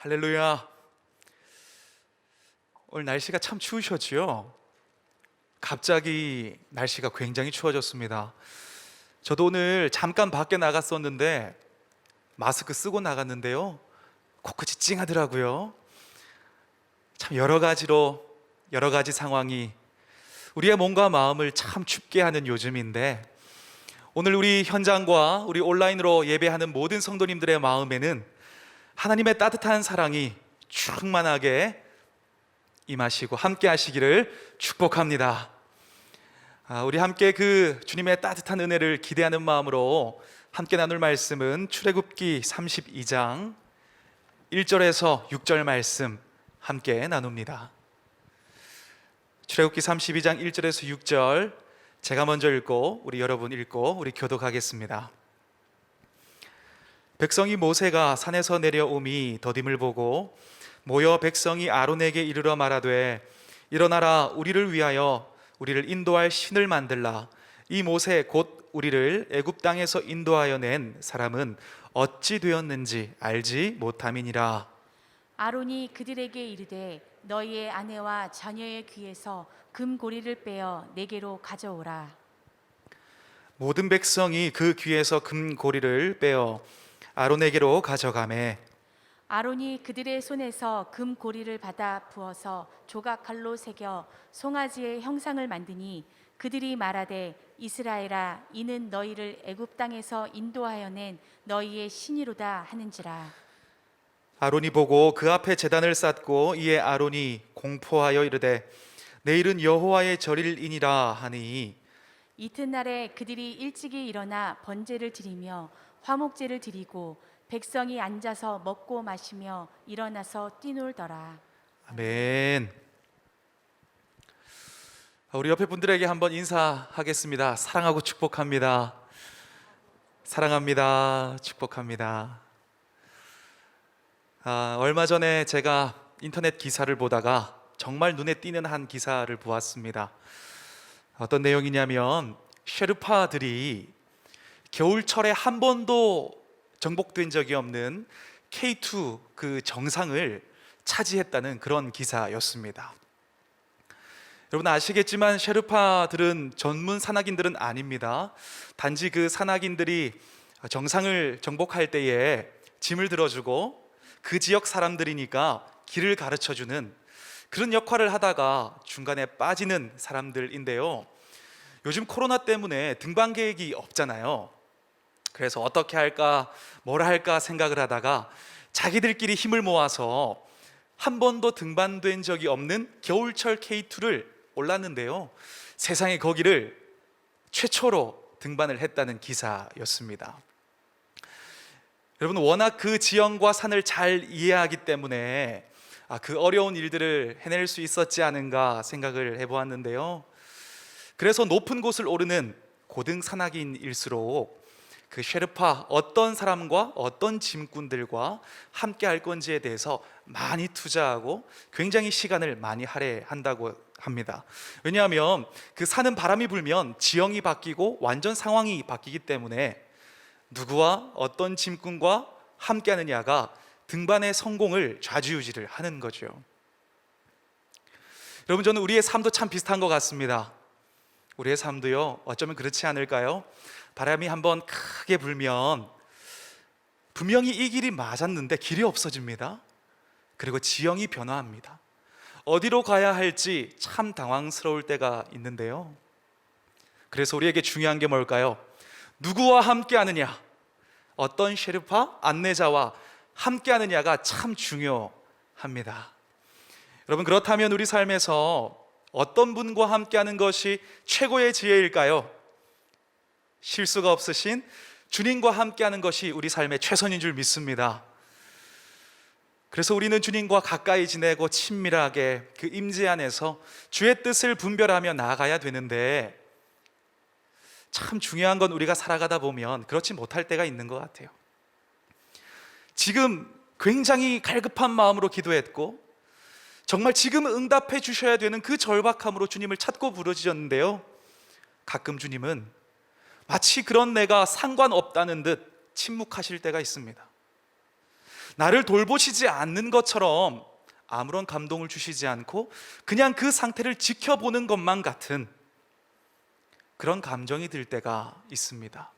할렐루야. 오늘 날씨가 참 추우셨지요? 갑자기 날씨가 굉장히 추워졌습니다. 저도 오늘 잠깐 밖에 나갔었는데 마스크 쓰고 나갔는데요, 코끝이 찡하더라고요. 참 여러 가지 상황이 우리의 몸과 마음을 참 춥게 하는 요즘인데, 오늘 우리 현장과 우리 온라인으로 예배하는 모든 성도님들의 마음에는 하나님의 따뜻한 사랑이 충만하게 임하시고 함께 하시기를 축복합니다. 우리 함께 그 주님의 따뜻한 은혜를 기대하는 마음으로 함께 나눌 말씀은 출애굽기 32장 1절에서 6절 말씀 함께 나눕니다. 출애굽기 32장 1절에서 6절, 제가 먼저 읽고 우리 여러분 읽고 우리 교독하겠습니다. 백성이 모세가 산에서 내려오미 더딤을 보고 모여 백성이 아론에게 이르러 말하되, 일어나라, 우리를 위하여 우리를 인도할 신을 만들라. 이 모세 곧 우리를 애굽 땅에서 인도하여 낸 사람은 어찌 되었는지 알지 못함이니라. 아론이 그들에게 이르되, 너희의 아내와 자녀의 귀에서 금고리를 빼어 내게로 가져오라. 모든 백성이 그 귀에서 금고리를 빼어 아론에게로 가져가매, 아론이 그들의 손에서 금고리를 받아 부어서 조각칼로 새겨 송아지의 형상을 만드니 그들이 말하되, 이스라엘아, 이는 너희를 애굽 땅에서 인도하여 낸 너희의 신이로다 하는지라. 아론이 보고 그 앞에 제단을 쌓고 이에 아론이 공포하여 이르되, 내일은 여호와의 절일이니라 하니, 이튿날에 그들이 일찍이 일어나 번제를 드리며 화목제를 드리고 백성이 앉아서 먹고 마시며 일어나서 뛰놀더라. 아멘. 우리 옆에 분들에게 한번 인사하겠습니다. 사랑하고 축복합니다. 사랑합니다. 축복합니다. 얼마 전에 제가 인터넷 기사를 보다가 정말 눈에 띄는 한 기사를 보았습니다. 어떤 내용이냐면, 셰르파들이 겨울철에 한 번도 정복된 적이 없는 K2 그 정상을 차지했다는 그런 기사였습니다. 여러분 아시겠지만 셰르파들은 전문 산악인들은 아닙니다. 단지 그 산악인들이 정상을 정복할 때에 짐을 들어주고 그 지역 사람들이니까 길을 가르쳐주는 그런 역할을 하다가 중간에 빠지는 사람들인데요, 요즘 코로나 때문에 등반 계획이 없잖아요. 그래서 어떻게 할까, 뭘 할까 생각을 하다가 자기들끼리 힘을 모아서 한 번도 등반된 적이 없는 겨울철 K2를 올랐는데요, 세상에 거기를 최초로 등반을 했다는 기사였습니다. 여러분, 워낙 그 지형과 산을 잘 이해하기 때문에 그 어려운 일들을 해낼 수 있었지 않은가 생각을 해보았는데요, 그래서 높은 곳을 오르는 고등 산악인일수록 그 셰르파 어떤 사람과 어떤 짐꾼들과 함께 할 건지에 대해서 많이 투자하고 굉장히 시간을 많이 할애한다고 합니다. 왜냐하면 그 산은 바람이 불면 지형이 바뀌고 완전 상황이 바뀌기 때문에 누구와 어떤 짐꾼과 함께 하느냐가 등반의 성공을 좌지우지를 하는 거죠. 여러분, 저는 우리의 삶도 참 비슷한 것 같습니다. 우리의 삶도요, 어쩌면 그렇지 않을까요? 바람이 한번 크게 불면 분명히 이 길이 맞았는데 길이 없어집니다. 그리고 지형이 변화합니다. 어디로 가야 할지 참 당황스러울 때가 있는데요, 그래서 우리에게 중요한 게 뭘까요? 누구와 함께 하느냐, 어떤 셰르파 안내자와 함께 하느냐가 참 중요합니다. 여러분, 그렇다면 우리 삶에서 어떤 분과 함께 하는 것이 최고의 지혜일까요? 실수가 없으신 주님과 함께 하는 것이 우리 삶의 최선인 줄 믿습니다. 그래서 우리는 주님과 가까이 지내고 친밀하게 그 임재 안에서 주의 뜻을 분별하며 나아가야 되는데, 참 중요한 건 우리가 살아가다 보면 그렇지 못할 때가 있는 것 같아요. 지금 굉장히 갈급한 마음으로 기도했고 정말 지금 응답해 주셔야 되는 그 절박함으로 주님을 찾고 부르짖었는데요, 가끔 주님은 마치 그런 내가 상관없다는 듯 침묵하실 때가 있습니다. 나를 돌보시지 않는 것처럼 아무런 감동을 주시지 않고 그냥 그 상태를 지켜보는 것만 같은 그런 감정이 들 때가 있습니다.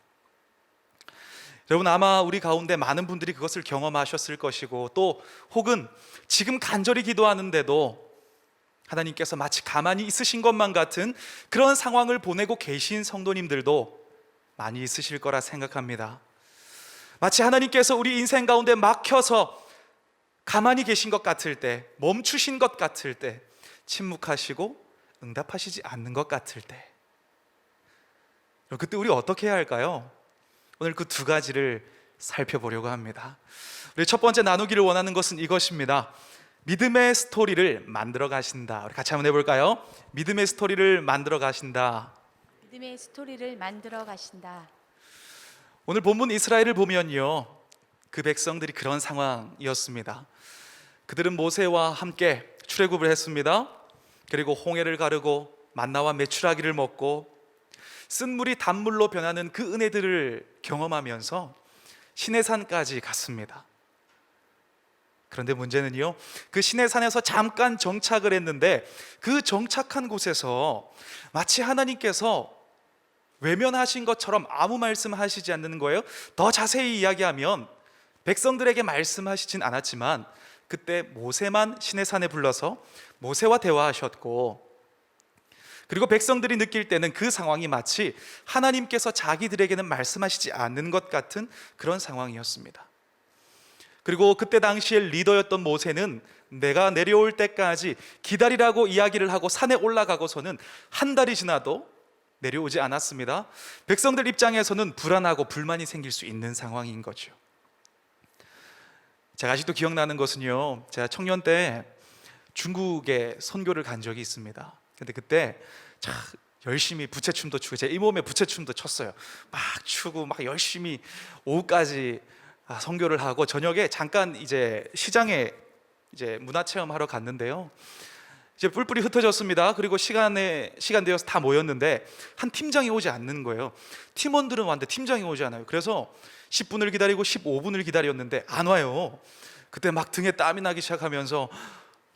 여러분, 아마 우리 가운데 많은 분들이 그것을 경험하셨을 것이고, 또 혹은 지금 간절히 기도하는데도 하나님께서 마치 가만히 있으신 것만 같은 그런 상황을 보내고 계신 성도님들도 많이 있으실 거라 생각합니다. 마치 하나님께서 우리 인생 가운데 막혀서 가만히 계신 것 같을 때, 멈추신 것 같을 때, 침묵하시고 응답하시지 않는 것 같을 때, 그때 우리 어떻게 해야 할까요? 오늘 그 두 가지를 살펴보려고 합니다. 우리 첫 번째 나누기를 원하는 것은 이것입니다. 믿음의 스토리를 만들어 가신다. 우리 같이 한번 해볼까요? 믿음의 스토리를 만들어 가신다. 믿음의 스토리를 만들어 가신다. 오늘 본문 이스라엘을 보면요, 그 백성들이 그런 상황이었습니다. 그들은 모세와 함께 출애굽을 했습니다. 그리고 홍해를 가르고 만나와 메추라기를 먹고 쓴 물이 단물로 변하는 그 은혜들을 경험하면서 시내산까지 갔습니다. 그런데 문제는요, 그 시내산에서 잠깐 정착을 했는데 그 정착한 곳에서 마치 하나님께서 외면하신 것처럼 아무 말씀하시지 않는 거예요. 더 자세히 이야기하면 백성들에게 말씀하시진 않았지만 그때 모세만 시내산에 불러서 모세와 대화하셨고, 그리고 백성들이 느낄 때는 그 상황이 마치 하나님께서 자기들에게는 말씀하시지 않는 것 같은 그런 상황이었습니다. 그리고 그때 당시에 리더였던 모세는 내가 내려올 때까지 기다리라고 이야기를 하고 산에 올라가고서는 한 달이 지나도 내려오지 않았습니다. 백성들 입장에서는 불안하고 불만이 생길 수 있는 상황인 거죠. 제가 아직도 기억나는 것은요, 제가 청년 때 중국에 선교를 간 적이 있습니다. 근데 그때 참 열심히 부채춤도 추고 제 이 몸에 부채춤도 췄어요. 막 추고 막 열심히 오후까지 선교를 하고 저녁에 잠깐 이제 시장에 이제 문화체험하러 갔는데요. 이제 뿔뿔이 흩어졌습니다. 그리고 시간 되어서 다 모였는데 한 팀장이 오지 않는 거예요. 팀원들은 왔는데 팀장이 오지 않아요. 그래서 10분을 기다리고 15분을 기다렸는데 안 와요. 그때 막 등에 땀이 나기 시작하면서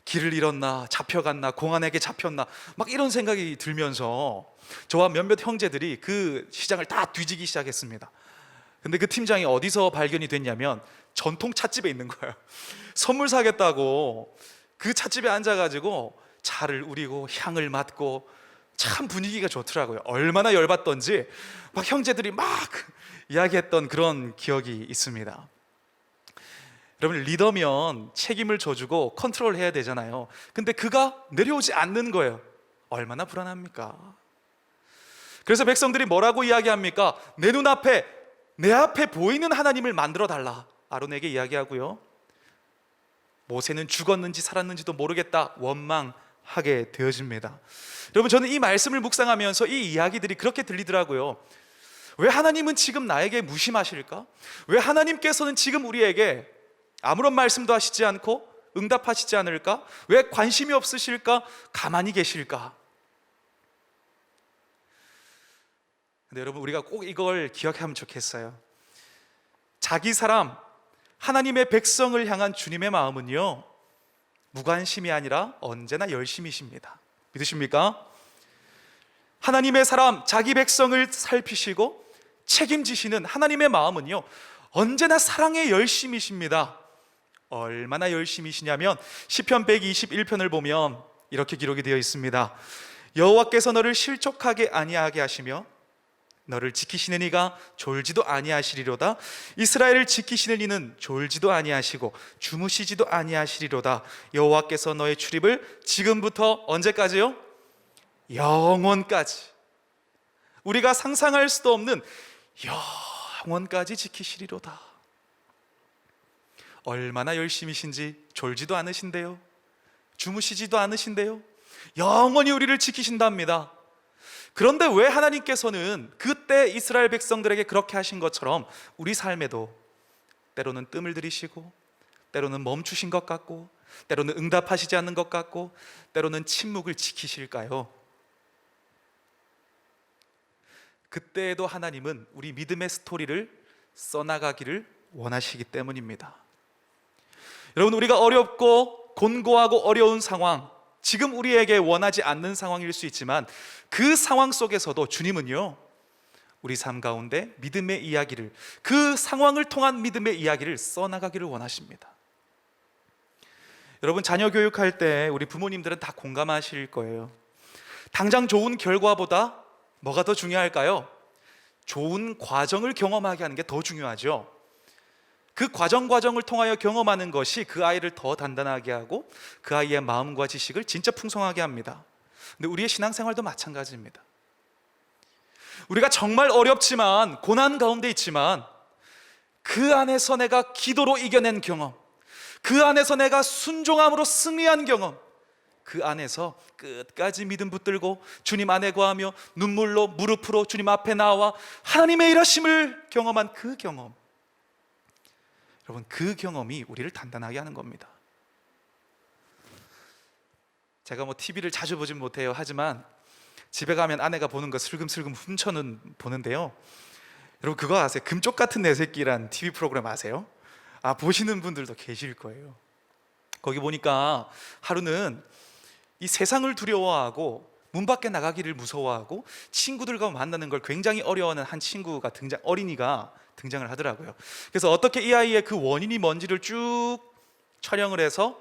길을 잃었나, 잡혀갔나, 공안에게 잡혔나, 막 이런 생각이 들면서 저와 몇몇 형제들이 그 시장을 다 뒤지기 시작했습니다. 근데 그 팀장이 어디서 발견이 됐냐면 전통 찻집에 있는 거예요. 선물 사겠다고 그 찻집에 앉아가지고 차를 우리고 향을 맡고 참 분위기가 좋더라고요. 얼마나 열받던지 막 형제들이 막 이야기했던 그런 기억이 있습니다. 여러분, 리더면 책임을 져주고 컨트롤 해야 되잖아요. 근데 그가 내려오지 않는 거예요. 얼마나 불안합니까? 그래서 백성들이 뭐라고 이야기합니까? 내 앞에 보이는 하나님을 만들어 달라, 아론에게 이야기하고요. 모세는 죽었는지 살았는지도 모르겠다, 원망하게 되어집니다. 여러분, 저는 이 말씀을 묵상하면서 이 이야기들이 그렇게 들리더라고요. 왜 하나님은 지금 나에게 무심하실까? 왜 하나님께서는 지금 우리에게 아무런 말씀도 하시지 않고 응답하시지 않을까? 왜 관심이 없으실까? 가만히 계실까? 근데 여러분, 우리가 꼭 이걸 기억하면 좋겠어요. 자기 사람, 하나님의 백성을 향한 주님의 마음은요, 무관심이 아니라 언제나 열심이십니다. 믿으십니까? 하나님의 사람, 자기 백성을 살피시고 책임지시는 하나님의 마음은요, 언제나 사랑의 열심이십니다. 얼마나 열심이시냐면 시편 121편을 보면 이렇게 기록이 되어 있습니다. 여호와께서 너를 실족하게 아니하게 하시며 너를 지키시는 이가 졸지도 아니하시리로다. 이스라엘을 지키시는 이는 졸지도 아니하시고 주무시지도 아니하시리로다. 여호와께서 너의 출입을 지금부터 언제까지요? 영원까지, 우리가 상상할 수도 없는 영원까지 지키시리로다. 얼마나 열심이신지, 졸지도 않으신데요, 주무시지도 않으신데요, 영원히 우리를 지키신답니다. 그런데 왜 하나님께서는 그때 이스라엘 백성들에게 그렇게 하신 것처럼 우리 삶에도 때로는 뜸을 들이시고, 때로는 멈추신 것 같고, 때로는 응답하시지 않는 것 같고, 때로는 침묵을 지키실까요? 그때에도 하나님은 우리 믿음의 스토리를 써나가기를 원하시기 때문입니다. 여러분, 우리가 어렵고 곤고하고 어려운 상황, 지금 우리에게 원하지 않는 상황일 수 있지만 그 상황 속에서도 주님은요, 우리 삶 가운데 믿음의 이야기를, 그 상황을 통한 믿음의 이야기를 써나가기를 원하십니다. 여러분, 자녀 교육할 때 우리 부모님들은 다 공감하실 거예요. 당장 좋은 결과보다 뭐가 더 중요할까요? 좋은 과정을 경험하게 하는 게 더 중요하죠. 그 과정을 통하여 경험하는 것이 그 아이를 더 단단하게 하고 그 아이의 마음과 지식을 진짜 풍성하게 합니다. 근데 우리의 신앙생활도 마찬가지입니다. 우리가 정말 어렵지만, 고난 가운데 있지만 그 안에서 내가 기도로 이겨낸 경험, 그 안에서 내가 순종함으로 승리한 경험, 그 안에서 끝까지 믿음 붙들고 주님 안에 거하며 눈물로 무릎으로 주님 앞에 나와 하나님의 일하심을 경험한 그 경험, 여러분, 그 경험이 우리를 단단하게 하는 겁니다. 제가 TV를 자주 보진 못해요. 하지만 집에 가면 아내가 보는 거 슬금슬금 훔쳐는 보는데요. 여러분, 그거 아세요? 금쪽 같은 내 새끼란 TV 프로그램 아세요? 보시는 분들도 계실 거예요. 거기 보니까 하루는 이 세상을 두려워하고 문 밖에 나가기를 무서워하고 친구들과 만나는 걸 굉장히 어려워하는 한 친구가 어린이가 등장을 하더라고요. 그래서 어떻게 이 아이의 그 원인이 뭔지를 쭉 촬영을 해서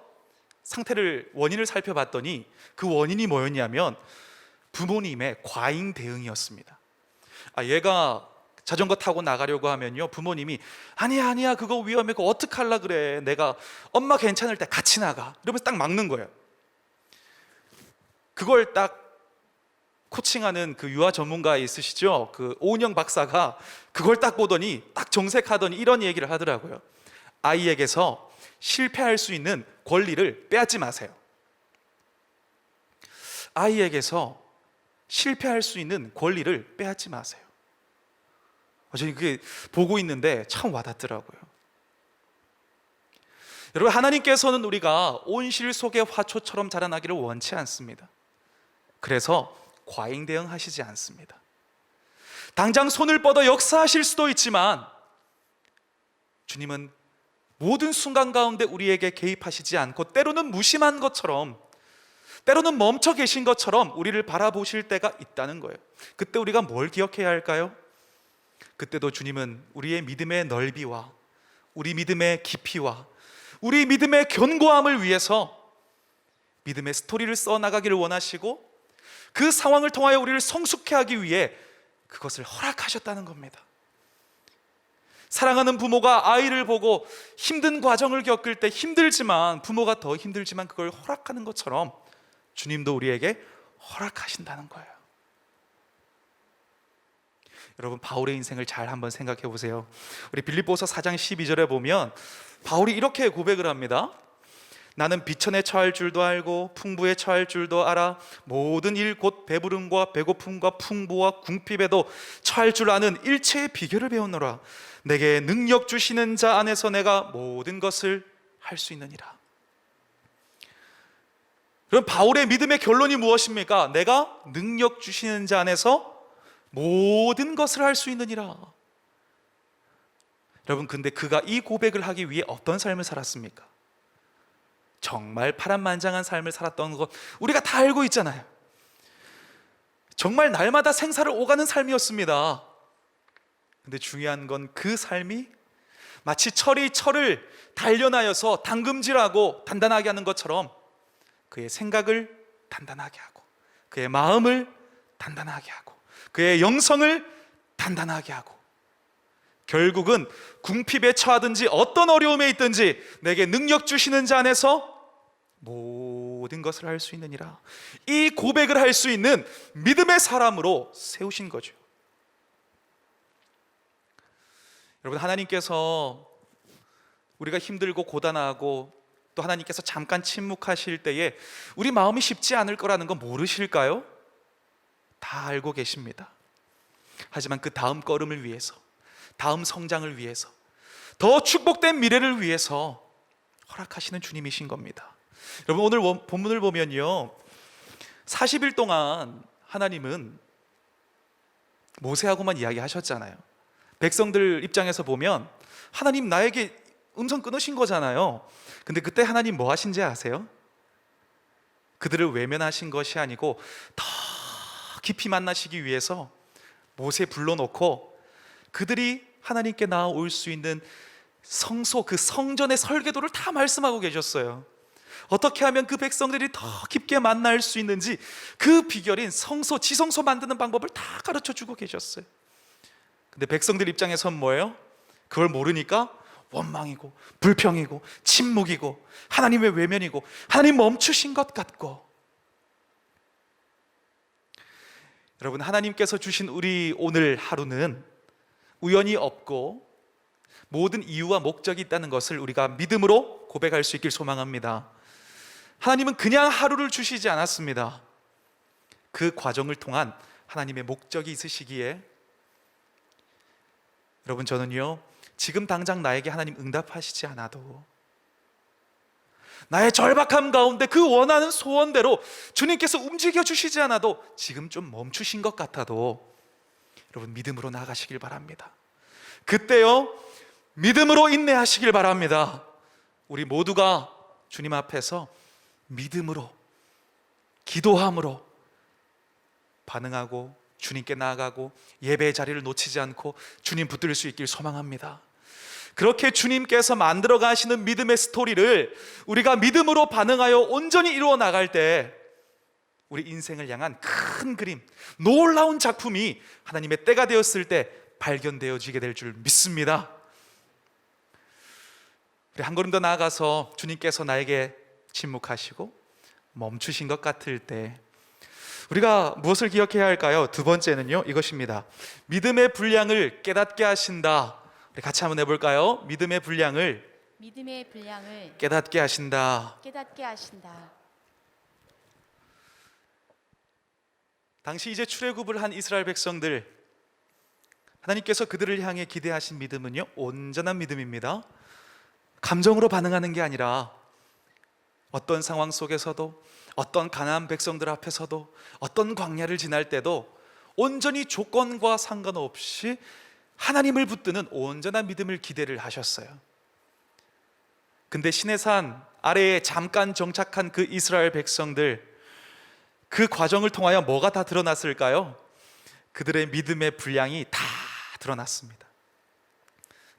원인을 살펴봤더니 그 원인이 뭐였냐면 부모님의 과잉 대응이었습니다. 얘가 자전거 타고 나가려고 하면요, 부모님이 아니야 그거 위험해, 그거 어떡하려 그래, 내가 엄마 괜찮을 때 같이 나가, 이러면서 딱 막는 거예요. 그걸 딱 코칭하는 그 유아 전문가 있으시죠? 그 오은영 박사가 그걸 딱 보더니 딱 정색하더니 이런 얘기를 하더라고요. 아이에게서 실패할 수 있는 권리를 빼앗지 마세요. 아이에게서 실패할 수 있는 권리를 빼앗지 마세요. 저는 그게 보고 있는데 참 와닿더라고요. 여러분, 하나님께서는 우리가 온실 속의 화초처럼 자라나기를 원치 않습니다. 그래서 과잉 대응하시지 않습니다. 당장 손을 뻗어 역사하실 수도 있지만 주님은 모든 순간 가운데 우리에게 개입하시지 않고 때로는 무심한 것처럼, 때로는 멈춰 계신 것처럼 우리를 바라보실 때가 있다는 거예요. 그때 우리가 뭘 기억해야 할까요? 그때도 주님은 우리의 믿음의 넓이와 우리 믿음의 깊이와 우리 믿음의 견고함을 위해서 믿음의 스토리를 써나가기를 원하시고 그 상황을 통하여 우리를 성숙해 하기 위해 그것을 허락하셨다는 겁니다. 사랑하는 부모가 아이를 보고 힘든 과정을 겪을 때 힘들지만, 부모가 더 힘들지만 그걸 허락하는 것처럼 주님도 우리에게 허락하신다는 거예요. 여러분, 바울의 인생을 잘 한번 생각해 보세요. 우리 빌립보서 4장 12절에 보면 바울이 이렇게 고백을 합니다. 나는 비천에 처할 줄도 알고 풍부에 처할 줄도 알아 모든 일 곧 배부름과 배고픔과 풍부와 궁핍에도 처할 줄 아는 일체의 비결을 배웠노라. 내게 능력 주시는 자 안에서 내가 모든 것을 할 수 있느니라. 그럼 바울의 믿음의 결론이 무엇입니까? 내가 능력 주시는 자 안에서 모든 것을 할 수 있느니라. 여러분, 근데 그가 이 고백을 하기 위해 어떤 삶을 살았습니까? 정말 파란만장한 삶을 살았던 것 우리가 다 알고 있잖아요. 정말 날마다 생사를 오가는 삶이었습니다. 근데 중요한 건 그 삶이 마치 철이 철을 단련하여서 당금질하고 단단하게 하는 것처럼 그의 생각을 단단하게 하고 그의 마음을 단단하게 하고 그의 영성을 단단하게 하고 결국은 궁핍에 처하든지 어떤 어려움에 있든지 내게 능력 주시는 자 안에서 모든 것을 할 수 있느니라. 이 고백을 할 수 있는 믿음의 사람으로 세우신 거죠. 여러분, 하나님께서 우리가 힘들고 고단하고 또 하나님께서 잠깐 침묵하실 때에 우리 마음이 쉽지 않을 거라는 거 모르실까요? 다 알고 계십니다. 하지만 그 다음 걸음을 위해서, 다음 성장을 위해서, 더 축복된 미래를 위해서 허락하시는 주님이신 겁니다. 여러분, 오늘 본문을 보면요, 40일 동안 하나님은 모세하고만 이야기하셨잖아요. 백성들 입장에서 보면 하나님 나에게 음성 끊으신 거잖아요. 근데 그때 하나님 뭐 하신지 아세요? 그들을 외면하신 것이 아니고 더 깊이 만나시기 위해서 모세 불러놓고 그들이 하나님께 나아올 수 있는 성소, 그 성전의 설계도를 다 말씀하고 계셨어요. 어떻게 하면 그 백성들이 더 깊게 만날 수 있는지 그 비결인 성소, 지성소 만드는 방법을 다 가르쳐 주고 계셨어요. 근데 백성들 입장에선 뭐예요? 그걸 모르니까 원망이고 불평이고 침묵이고 하나님의 외면이고 하나님 멈추신 것 같고. 여러분, 하나님께서 주신 우리 오늘 하루는 우연이 없고 모든 이유와 목적이 있다는 것을 우리가 믿음으로 고백할 수 있길 소망합니다. 하나님은 그냥 하루를 주시지 않았습니다. 그 과정을 통한 하나님의 목적이 있으시기에 여러분, 저는요, 지금 당장 나에게 하나님 응답하시지 않아도 나의 절박함 가운데 그 원하는 소원대로 주님께서 움직여 주시지 않아도 지금 좀 멈추신 것 같아도 여러분, 믿음으로 나아가시길 바랍니다. 그때요, 믿음으로 인내하시길 바랍니다. 우리 모두가 주님 앞에서 믿음으로, 기도함으로 반응하고 주님께 나아가고 예배의 자리를 놓치지 않고 주님 붙들 수 있길 소망합니다. 그렇게 주님께서 만들어 가시는 믿음의 스토리를 우리가 믿음으로 반응하여 온전히 이루어 나갈 때 우리 인생을 향한 큰 그림, 놀라운 작품이 하나님의 때가 되었을 때 발견되어지게 될 줄 믿습니다. 우리 한 걸음 더 나아가서 주님께서 나에게 침묵하시고 멈추신 것 같을 때 우리가 무엇을 기억해야 할까요? 두 번째는요, 이것입니다. 믿음의 분량을 깨닫게 하신다. 우리 같이 한번 해볼까요? 믿음의 분량을 깨닫게 하신다. 당시 이제 출애굽을 한 이스라엘 백성들, 하나님께서 그들을 향해 기대하신 믿음은요, 온전한 믿음입니다. 감정으로 반응하는 게 아니라 어떤 상황 속에서도, 어떤 가나안 백성들 앞에서도, 어떤 광야를 지날 때도 온전히 조건과 상관없이 하나님을 붙드는 온전한 믿음을 기대를 하셨어요. 근데 시내산 아래에 잠깐 정착한 그 이스라엘 백성들, 그 과정을 통하여 뭐가 다 드러났을까요? 그들의 믿음의 분량이 다 드러났습니다.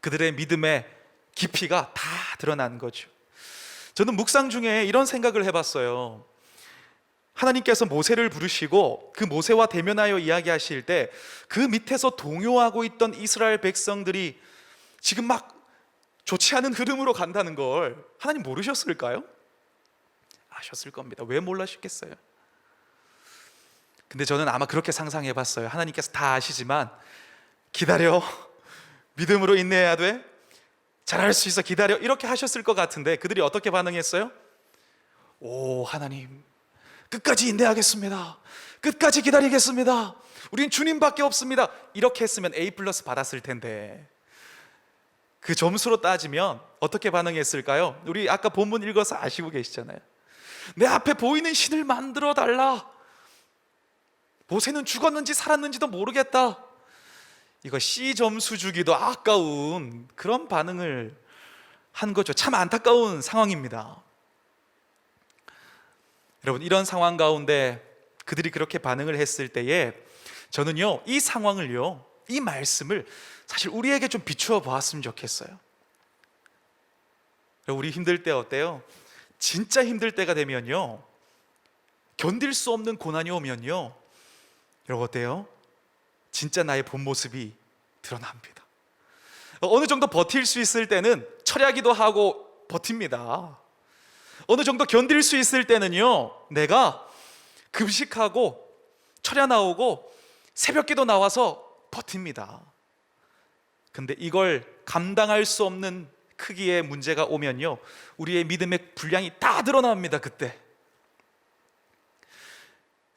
그들의 믿음의 깊이가 다 드러난 거죠. 저는 묵상 중에 이런 생각을 해봤어요. 하나님께서 모세를 부르시고 그 모세와 대면하여 이야기하실 때 그 밑에서 동요하고 있던 이스라엘 백성들이 지금 막 좋지 않은 흐름으로 간다는 걸 하나님 모르셨을까요? 아셨을 겁니다. 왜 몰라셨겠어요? 근데 저는 아마 그렇게 상상해 봤어요. 하나님께서 다 아시지만 기다려, 믿음으로 인내해야 돼, 잘할 수 있어, 기다려, 이렇게 하셨을 것 같은데 그들이 어떻게 반응했어요? 오, 하나님 끝까지 인내하겠습니다, 끝까지 기다리겠습니다, 우린 주님밖에 없습니다, 이렇게 했으면 A+ 받았을 텐데 그 점수로 따지면 어떻게 반응했을까요? 우리 아까 본문 읽어서 아시고 계시잖아요. 내 앞에 보이는 신을 만들어 달라, 모세는 죽었는지 살았는지도 모르겠다, 이거 C 점수 주기도 아까운 그런 반응을 한 거죠. 참 안타까운 상황입니다. 여러분, 이런 상황 가운데 그들이 그렇게 반응을 했을 때에 저는요, 이 상황을요, 이 말씀을 사실 우리에게 좀 비추어 보았으면 좋겠어요. 우리 힘들 때 어때요? 진짜 힘들 때가 되면요, 견딜 수 없는 고난이 오면요, 여러분 어때요? 진짜 나의 본 모습이 드러납니다. 어느 정도 버틸 수 있을 때는 철야기도 하고 버팁니다. 어느 정도 견딜 수 있을 때는요, 내가 금식하고 철야 나오고 새벽기도 나와서 버팁니다. 근데 이걸 감당할 수 없는 크기의 문제가 오면요, 우리의 믿음의 분량이 다 드러납니다. 그때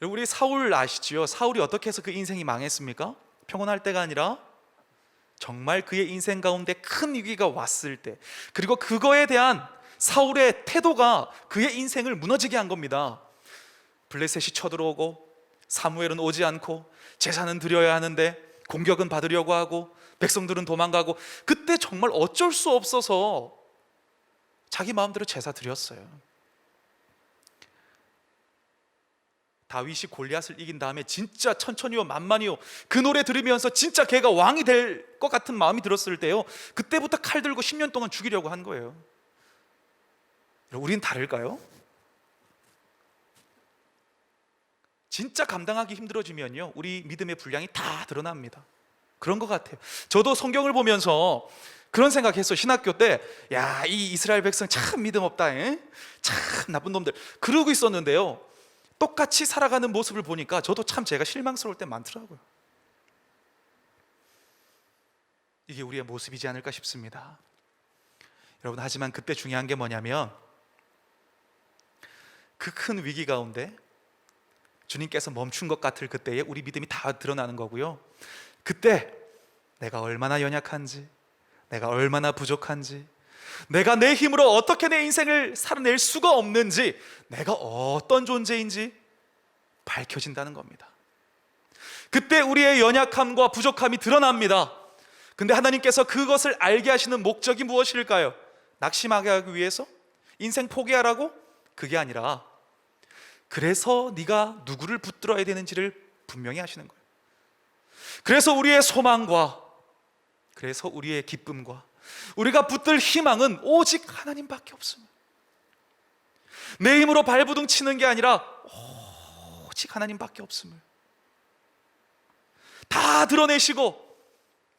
우리 사울 아시지요? 사울이 어떻게 해서 그 인생이 망했습니까? 평온할 때가 아니라 정말 그의 인생 가운데 큰 위기가 왔을 때, 그리고 그거에 대한 사울의 태도가 그의 인생을 무너지게 한 겁니다. 블레셋이 쳐들어오고 사무엘은 오지 않고 제사는 드려야 하는데 공격은 받으려고 하고 백성들은 도망가고, 그때 정말 어쩔 수 없어서 자기 마음대로 제사 드렸어요. 다윗이 골리앗을 이긴 다음에 진짜 천천히요 만만히요 그 노래 들으면서 진짜 걔가 왕이 될 것 같은 마음이 들었을 때요, 그때부터 칼 들고 10년 동안 죽이려고 한 거예요. 우리는 다를까요? 진짜 감당하기 힘들어지면요, 우리 믿음의 분량이 다 드러납니다. 그런 것 같아요. 저도 성경을 보면서 그런 생각했어요. 신학교 때, 야, 이 이스라엘 백성 참 믿음 없다, 에? 참 나쁜 놈들, 그러고 있었는데요, 똑같이 살아가는 모습을 보니까 저도 참 제가 실망스러울 때 많더라고요. 이게 우리의 모습이지 않을까 싶습니다. 여러분, 하지만 그때 중요한 게 뭐냐면, 그 큰 위기 가운데 주님께서 멈춘 것 같을 그때에 우리 믿음이 다 드러나는 거고요, 그때 내가 얼마나 연약한지, 내가 얼마나 부족한지, 내가 내 힘으로 어떻게 내 인생을 살아낼 수가 없는지, 내가 어떤 존재인지 밝혀진다는 겁니다. 그때 우리의 연약함과 부족함이 드러납니다. 근데 하나님께서 그것을 알게 하시는 목적이 무엇일까요? 낙심하게 하기 위해서? 인생 포기하라고? 그게 아니라, 그래서 네가 누구를 붙들어야 되는지를 분명히 하시는 거예요. 그래서 우리의 소망과, 그래서 우리의 기쁨과, 우리가 붙들 희망은 오직 하나님밖에 없습니다. 내 힘으로 발부둥 치는 게 아니라 오직 하나님밖에 없음을 다 드러내시고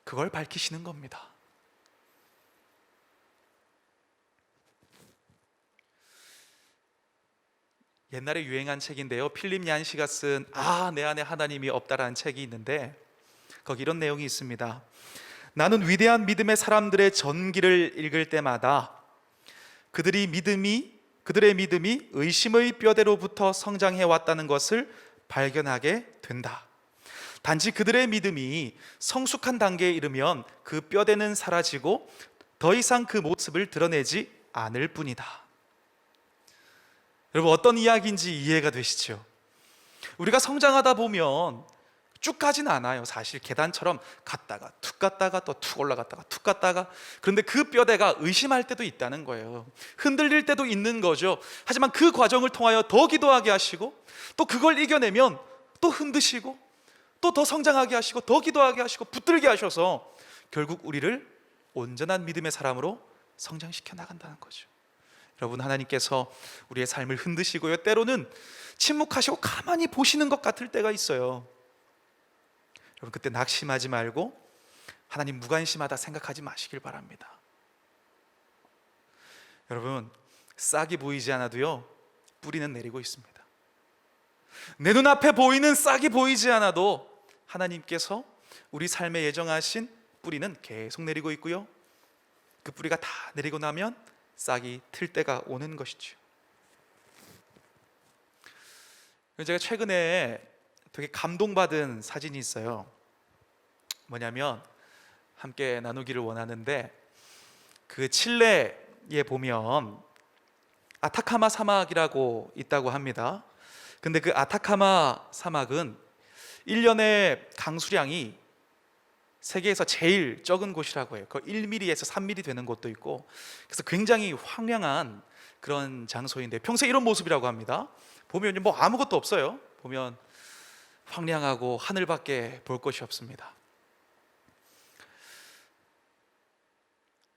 그걸 밝히시는 겁니다. 옛날에 유행한 책인데요, 필립 얀시가 쓴 내 안에 하나님이 없다라는 책이 있는데, 거기 이런 내용이 있습니다. 나는 위대한 믿음의 사람들의 전기를 읽을 때마다 그들의 믿음이 의심의 뼈대로부터 성장해 왔다는 것을 발견하게 된다. 단지 그들의 믿음이 성숙한 단계에 이르면 그 뼈대는 사라지고 더 이상 그 모습을 드러내지 않을 뿐이다. 여러분, 어떤 이야기인지 이해가 되시죠? 우리가 성장하다 보면 쭉 가진 않아요. 사실 계단처럼 갔다가 툭 갔다가 또 툭 올라갔다가 툭 갔다가, 그런데 그 뼈대가 의심할 때도 있다는 거예요. 흔들릴 때도 있는 거죠. 하지만 그 과정을 통하여 더 기도하게 하시고, 또 그걸 이겨내면 또 흔드시고, 또 더 성장하게 하시고, 더 기도하게 하시고, 붙들게 하셔서 결국 우리를 온전한 믿음의 사람으로 성장시켜 나간다는 거죠. 여러분, 하나님께서 우리의 삶을 흔드시고요, 때로는 침묵하시고 가만히 보시는 것 같을 때가 있어요. 여러분, 그때 낙심하지 말고 하나님 무관심하다 생각하지 마시길 바랍니다. 여러분, 싹이 보이지 않아도요, 뿌리는 내리고 있습니다. 내 눈앞에 보이는 싹이 보이지 않아도 하나님께서 우리 삶에 예정하신 뿌리는 계속 내리고 있고요, 그 뿌리가 다 내리고 나면 싹이 틀 때가 오는 것이죠. 제가 최근에 되게 감동받은 사진이 있어요. 뭐냐면, 함께 나누기를 원하는데, 그 칠레에 보면 아타카마 사막이라고 있다고 합니다. 근데 그 아타카마 사막은 1년에 강수량이 세계에서 제일 적은 곳이라고 해요. 그 1mm에서 3mm 되는 곳도 있고, 그래서 굉장히 황량한 그런 장소인데, 평소에 이런 모습이라고 합니다. 보면 뭐 아무것도 없어요. 보면 황량하고 하늘밖에 볼 것이 없습니다.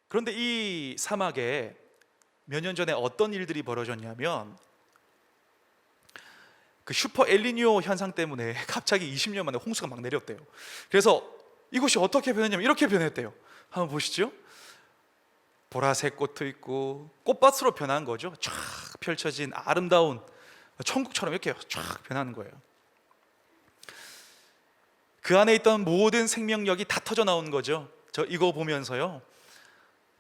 그런데 이 사막에 몇 년 전에 어떤 일들이 벌어졌냐면, 그 슈퍼 엘니뇨 현상 때문에 갑자기 20년 만에 홍수가 막 내렸대요. 그래서 이곳이 어떻게 변했냐면 이렇게 변했대요. 한번 보시죠. 보라색 꽃도 있고 꽃밭으로 변한 거죠. 쫙 펼쳐진 아름다운 천국처럼 이렇게 쫙 변하는 거예요. 그 안에 있던 모든 생명력이 다 터져 나온 거죠. 저 이거 보면서요,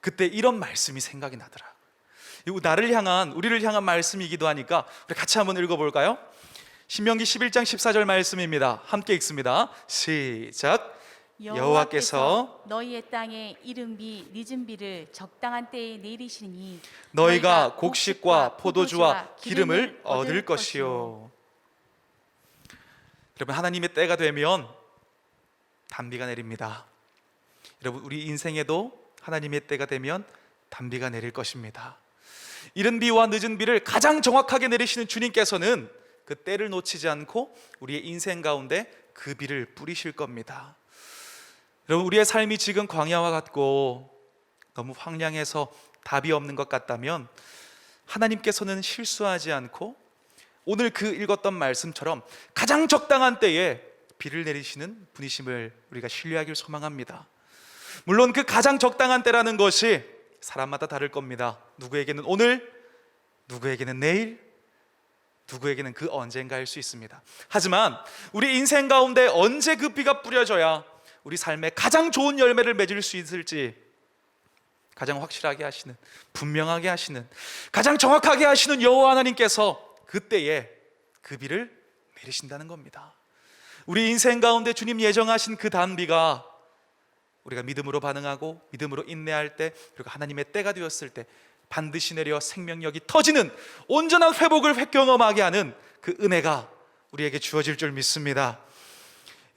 그때 이런 말씀이 생각이 나더라고요. 이거 나를 향한, 우리를 향한 말씀이기도 하니까 우리 같이 한번 읽어볼까요? 신명기 11장 14절 말씀입니다. 함께 읽습니다. 시작. 여호와께서 너희의 땅에 이른 비 늦은 비를 적당한 때에 내리시니 너희가 곡식과 포도주와 기름을 얻을 것이요. 여러분, 하나님의 때가 되면 단비가 내립니다. 여러분, 우리 인생에도 하나님의 때가 되면 단비가 내릴 것입니다. 이른 비와 늦은 비를 가장 정확하게 내리시는 주님께서는 그 때를 놓치지 않고 우리의 인생 가운데 그 비를 뿌리실 겁니다. 여러분, 우리의 삶이 지금 광야와 같고 너무 황량해서 답이 없는 것 같다면 하나님께서는 실수하지 않고 오늘 그 읽었던 말씀처럼 가장 적당한 때에 비를 내리시는 분이심을 우리가 신뢰하길 소망합니다. 물론 그 가장 적당한 때라는 것이 사람마다 다를 겁니다. 누구에게는 오늘, 누구에게는 내일, 누구에게는 그 언젠가일 수 있습니다. 하지만 우리 인생 가운데 언제 그 비가 뿌려져야 우리 삶에 가장 좋은 열매를 맺을 수 있을지 가장 확실하게 하시는, 분명하게 하시는, 가장 정확하게 하시는 여호와 하나님께서 그때에 그 비를 내리신다는 겁니다. 우리 인생 가운데 주님 예정하신 그 단비가 우리가 믿음으로 반응하고 믿음으로 인내할 때, 그리고 하나님의 때가 되었을 때 반드시 내려 생명력이 터지는 온전한 회복을 경험하게 하는 그 은혜가 우리에게 주어질 줄 믿습니다.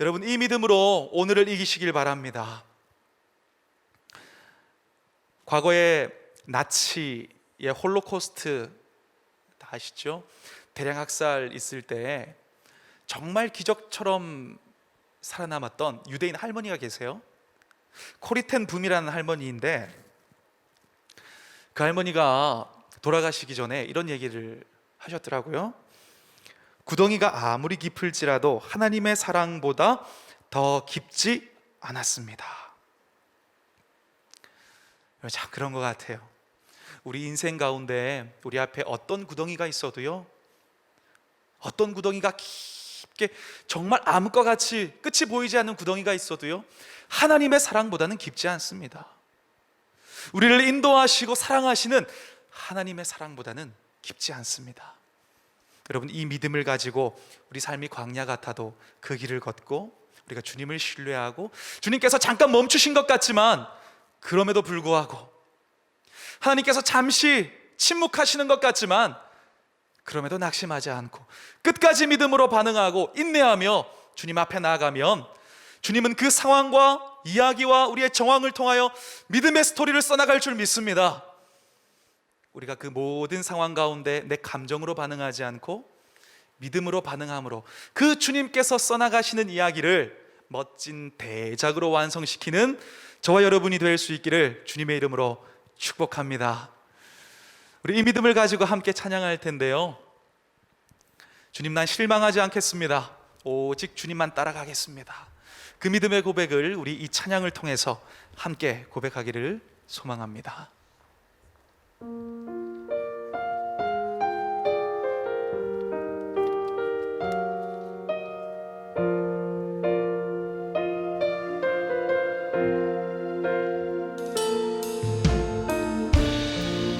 여러분, 이 믿음으로 오늘을 이기시길 바랍니다. 과거에 나치의 홀로코스트 다 아시죠? 대량 학살 있을 때 정말 기적처럼 살아남았던 유대인 할머니가 계세요. 코리텐 붐이라는 할머니인데, 그 할머니가 돌아가시기 전에 이런 얘기를 하셨더라고요. 구덩이가 아무리 깊을지라도 하나님의 사랑보다 더 깊지 않았습니다. 참 그런 것 같아요. 우리 인생 가운데 우리 앞에 어떤 구덩이가 있어도요, 어떤 구덩이가 깊게 정말 암흑과 같이 끝이 보이지 않는 구덩이가 있어도요, 하나님의 사랑보다는 깊지 않습니다. 우리를 인도하시고 사랑하시는 하나님의 사랑보다는 깊지 않습니다. 여러분, 이 믿음을 가지고 우리 삶이 광야 같아도 그 길을 걷고 우리가 주님을 신뢰하고 주님께서 잠깐 멈추신 것 같지만 그럼에도 불구하고 하나님께서 잠시 침묵하시는 것 같지만 그럼에도 낙심하지 않고 끝까지 믿음으로 반응하고 인내하며 주님 앞에 나아가면 주님은 그 상황과 이야기와 우리의 정황을 통하여 믿음의 스토리를 써나갈 줄 믿습니다. 우리가 그 모든 상황 가운데 내 감정으로 반응하지 않고 믿음으로 반응함으로 그 주님께서 써나가시는 이야기를 멋진 대작으로 완성시키는 저와 여러분이 될 수 있기를 주님의 이름으로 축복합니다. 우리 이 믿음을 가지고 함께 찬양할 텐데요, 주님, 난 실망하지 않겠습니다. 오직 주님만 따라가겠습니다. 그 믿음의 고백을 우리 이 찬양을 통해서 함께 고백하기를 소망합니다.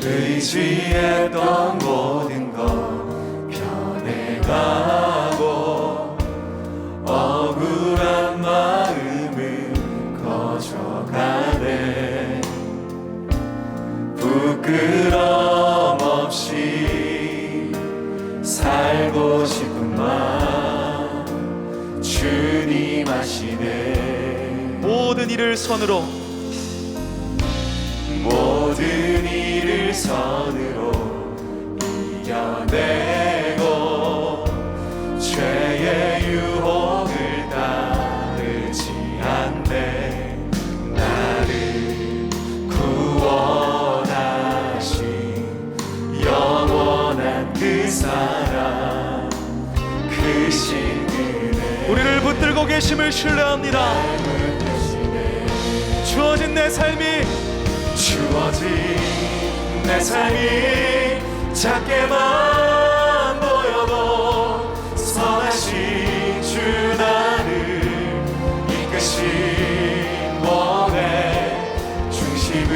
의지했던 모든 것 변해가고 억울한 마음은 커져가네. 부끄럼 없이 살고 싶은 마음 주님 아시네. 모든 일을 선으로, 모든 일을 선으로 이겨내고 죄의 유혹을 따르지 않네. 나를 구원하신 영원한 그 사랑, 그 신은혜 우리를 붙들고 계심을 신뢰합니다. 주어진 내 삶이 작게만 보여도 선하신 주 나를 이끄신 몸의 중심을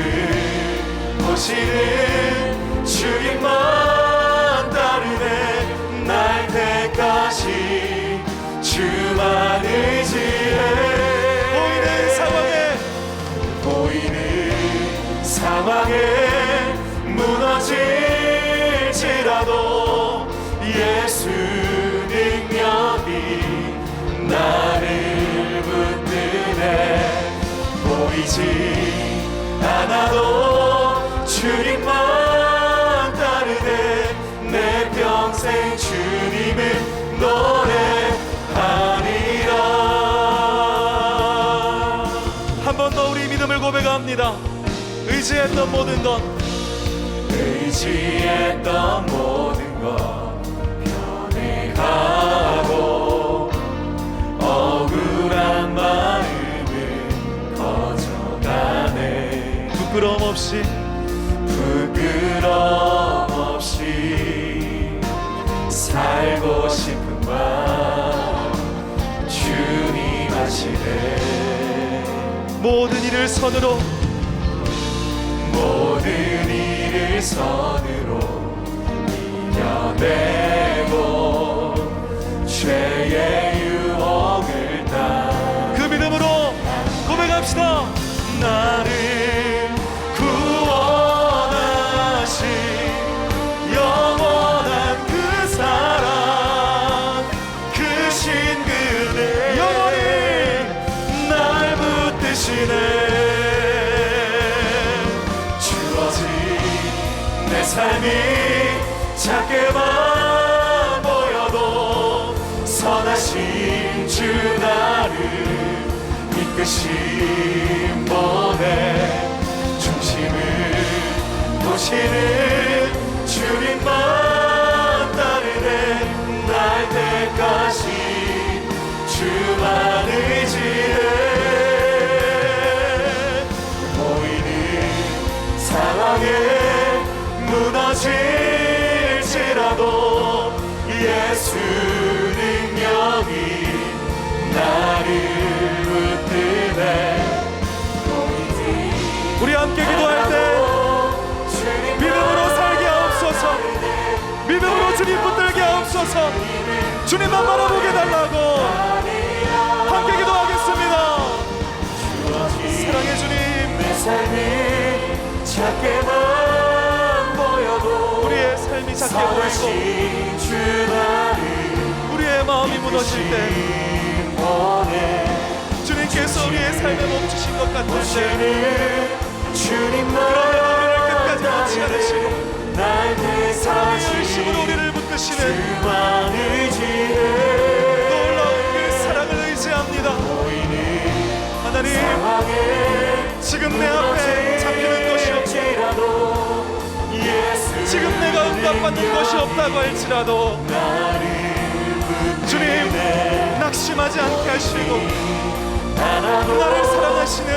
보시는 주님만 따르네. 날 때까지 주만 의지해. 상황에 무너질지라도 예수 능력이 나를 붙드네. 보이지 않아도 주님만 기도합니다. 의지했던 모든 것, 의지했던 모든 것 변해가고 억울한 마음은 커져가네. 부끄러움 없이 살고 싶은 밤 주님 하시네. 모든 일을 선으로 이겨내고 죄의 유혹을 다 그 믿음으로 고백합시다. 나를 구원하신 영원한 그 사랑 크신 그대 영원히 날 붙드시네. 주어진 내 삶이 작게만 보여도 선하신 주 나를 이끄신 분의 중심을 보시는 주님만 따르네. 날 때까지 주만 의지해. 보이는 상황에 무너질지라도 예수 능력이 나를 붙드네. 우리 함께 기도할 때 믿음으로 살게 하옵소서. 믿음으로 주님 붙들게 하옵소서. 주님만 바라보게 달라고 함께 기도하겠습니다. 사랑의 주님, 내 삶이 작게만 보여도 우리의 삶이 작게 보이고 선하신 주 나를 우리의 마음이 무너질 때 원해. 주님께서 우리의 삶에 멈추신 것 같은데 주님만 우리를 끝까지 놓지 않으시고 날 사랑의 때까지 열심으로 우리를 붙드시는 주만 의지해. 놀라운 그 사랑을 의지합니다. 하나님, 지금 내 앞에 잡히는 것이 없고 지금 내가 응답받는 것이 없다고 할지라도 주님 낙심하지 않게 하시고 나를 사랑하시는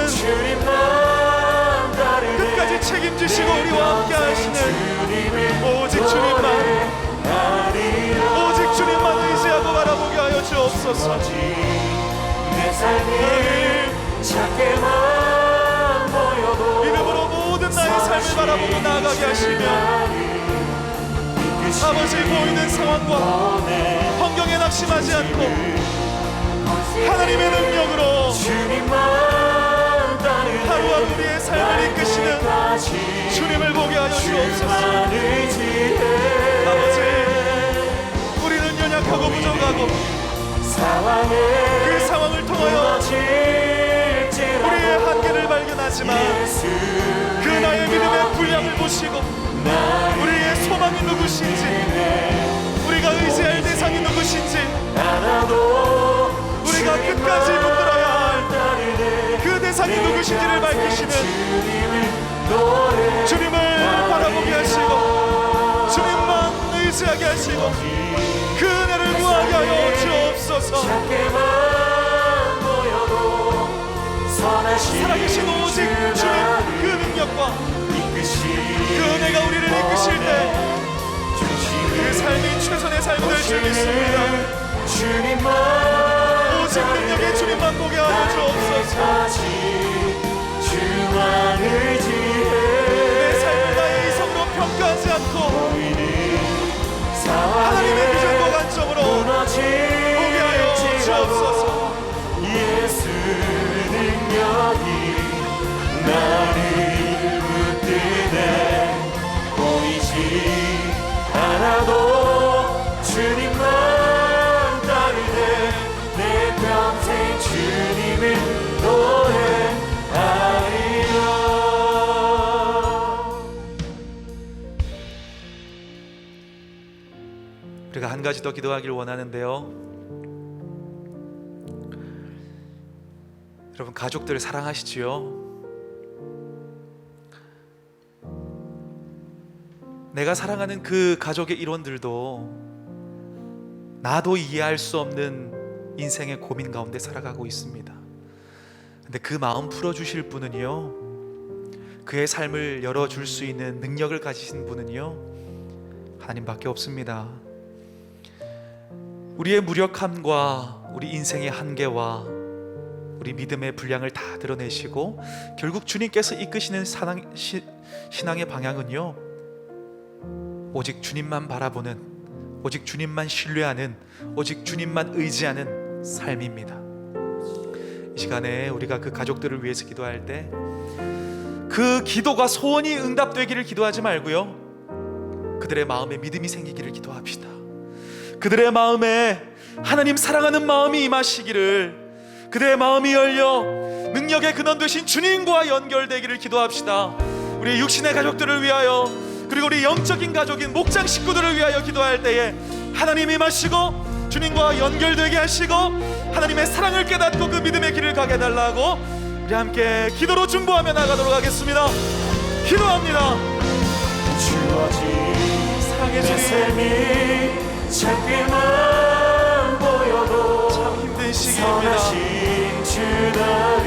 끝까지 책임지시고 우리와 함께 하시는 오직 주님만 의지하고 바라보게 하여 주옵소서. 내 삶이 작게만 보여도 믿음으로 모든 나의 삶을 바라보고 나아가게 하시며 아버지 보이는 상황과 환경에 낙심하지 않고 하나님의 능력으로 하루하루 우리의 삶을 이끄시는 주님을 보게 하여 주옵소서. 아버지, 우리는 연약하고 부족하고 그 상황을 통하여 우리의 한계를 발견하지만 그 나의 믿음의 분량을 보시고 우리의 소망이 누구신지 우리가 의지할 대상이 누구신지 우리가 끝까지 붙들어야 할 그 대상이 누구신지를 밝히시는 주님을 바라보게 하시고 주님만 의지하게 하시고 그 은혜를 구하게 하여 주옵소서. 살아계신 오직 주님 그 능력과 그 은혜가 우리를 이끄실 때 그 삶이 최선의 삶이 될 줄 믿습니다. 오직 능력의 주님만 보게 하여 주옵소서. 내 삶을 나의 이성으로 평가하지 않고 하나님의 비전과 관점으로 보게 하여 주옵소서. 예수 능력이 나를 붙드네. 보이지 않아도 주님만 따르네. 내 평생 주님을 노래하리라. 우리가 한 가지 더 기도하기를 원하는데요. 여러분, 가족들 사랑하시지요? 내가 사랑하는 그 가족의 일원들도 나도 이해할 수 없는 인생의 고민 가운데 살아가고 있습니다. 근데 그 마음 풀어주실 분은요, 그의 삶을 열어줄 수 있는 능력을 가지신 분은요, 하나님밖에 없습니다. 우리의 무력함과 우리 인생의 한계와 우리 믿음의 분량을 다 드러내시고 결국 주님께서 이끄시는 신앙의 방향은요, 오직 주님만 바라보는, 오직 주님만 신뢰하는, 오직 주님만 의지하는 삶입니다. 이 시간에 우리가 그 가족들을 위해서 기도할 때 그 기도가 소원이 응답되기를 기도하지 말고요, 그들의 마음에 믿음이 생기기를 기도합시다. 그들의 마음에 하나님 사랑하는 마음이 임하시기를, 그들의 마음이 열려 능력의 근원 되신 주님과 연결되기를 기도합시다. 우리 육신의 가족들을 위하여, 그리고 우리 영적인 가족인 목장 식구들을 위하여 기도할 때에 하나님이 임하시고 주님과 연결되게 하시고 하나님의 사랑을 깨닫고 그 믿음의 길을 가게 해달라고 우리 함께 기도로 중보하며 나가도록 하겠습니다. 기도합니다. 주어진 사랑의 내 주님, 삶이 작게만 보여도 참 힘든 시기입니다. 선하신 주 나를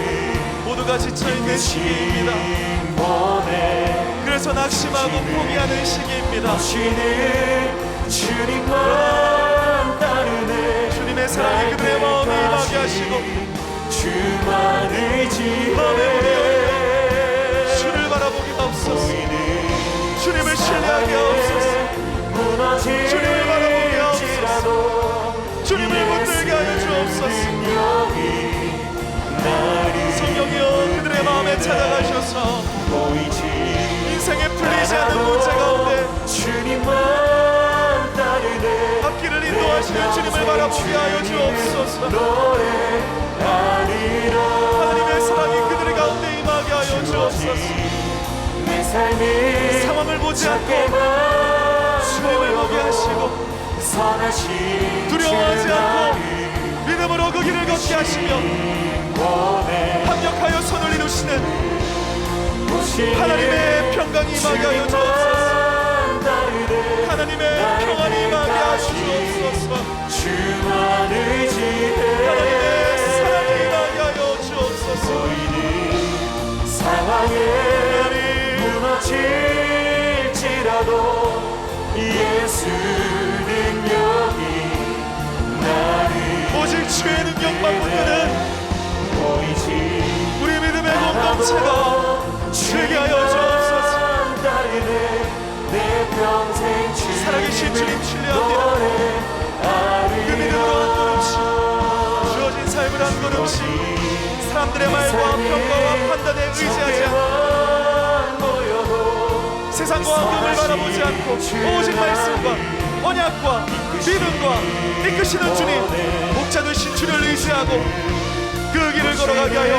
모두가 지쳐있는 시기입니다. 보내 그래서 낙심하고 포기하는 시기입니다. 오시는 주님만 따르네. 주님의 사랑이 그들의 마음에 임하게 하시고 주만 의지해 주를 바라보게 하옵소서. 보이는 주님을 신뢰하게 하옵소서. 무너질 주님을 바라보게 하옵소서. 지라도 주님을 붙들게 하여 주옵소서. 나를 성령이여 그들의 마음에 찾아가셔서 보이지 인생에 풀리지 않는 문제 가운데 주님만 따르네. 앞길을 인도하시는 주님을 바라보게 하여 주옵소서. 하나님의 사랑이 그들의 가운데 임하게 하여 주옵소서. 내 삶이 상황을 보지 않고 주님을 보게 하시고 두려워하지 않고 믿음으로 그 길을 걷게 하시며 합력하여 손을 이루시는 하나님의 평강이 임하게 하여 주옵소서. 하나님의 평안이 임하게 하여 주옵소서. 주만 의지해 하나님의 사랑이 임하게 하여 주옵소서. 상황에 무너질지라도 예수 능력이 나를 오직 주의 능력만 붙드는 보이지 우리 믿음의 공동체가 되게 하여 주옵소서. 내 평생 살아계신 주님 신뢰합니다. 그 믿음으로 한 걸음씩, 주어진 삶을 한 걸음씩 사람들의 말과 평가와 판단에 의지하지 않고 세상과 환경을 바라보지 않고 오직 말씀과 언약과 믿음과 이끄시는 주님, 목자 되신 주를 의지하고 그 길을 걸어가게 하여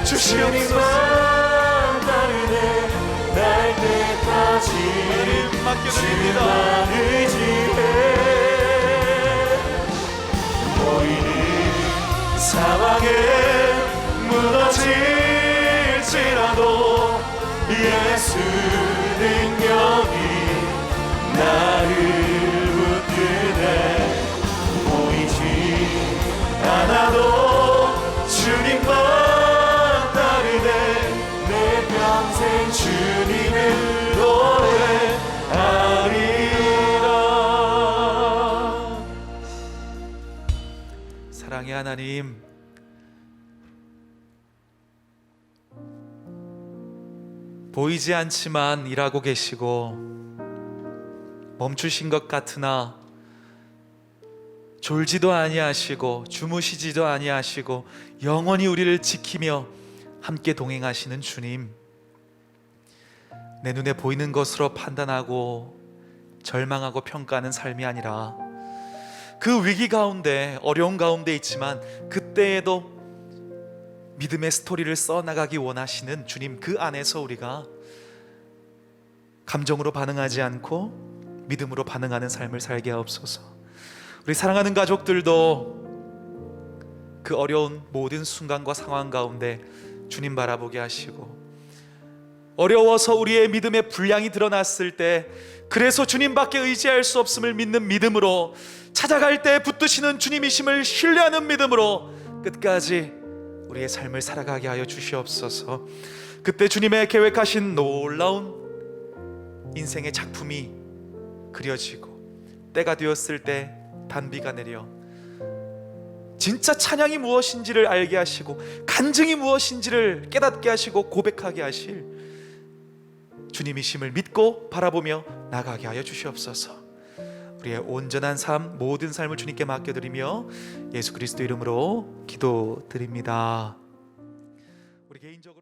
주시옵소서. 날 때까지 하나님 맡겨드립니다. 주만 의지해 보이는 상황에 무너질지라도 예수 능력이 나를 붙드네. 보이지 않아도 주님만 내 평생 주님을 노래하리라. 사랑의 하나님, 보이지 않지만 일하고 계시고 멈추신 것 같으나 졸지도 아니하시고 주무시지도 아니하시고 영원히 우리를 지키며 함께 동행하시는 주님, 내 눈에 보이는 것으로 판단하고 절망하고 평가하는 삶이 아니라 그 위기 가운데 어려운 가운데 있지만 그때에도 믿음의 스토리를 써나가기 원하시는 주님, 그 안에서 우리가 감정으로 반응하지 않고 믿음으로 반응하는 삶을 살게 하옵소서. 우리 사랑하는 가족들도 그 어려운 모든 순간과 상황 가운데 주님 바라보게 하시고 어려워서 우리의 믿음의 분량이 드러났을 때, 그래서 주님밖에 의지할 수 없음을 믿는 믿음으로, 찾아갈 때 붙드시는 주님이심을 신뢰하는 믿음으로 끝까지 우리의 삶을 살아가게 하여 주시옵소서. 그때 주님의 계획하신 놀라운 인생의 작품이 그려지고 때가 되었을 때 단비가 내려 진짜 찬양이 무엇인지를 알게 하시고 간증이 무엇인지를 깨닫게 하시고 고백하게 하실 주님이심을 믿고 바라보며 나가게 하여 주시옵소서. 우리의 온전한 삶, 모든 삶을 주님께 맡겨드리며 예수 그리스도 이름으로 기도드립니다. 우리 개인적으로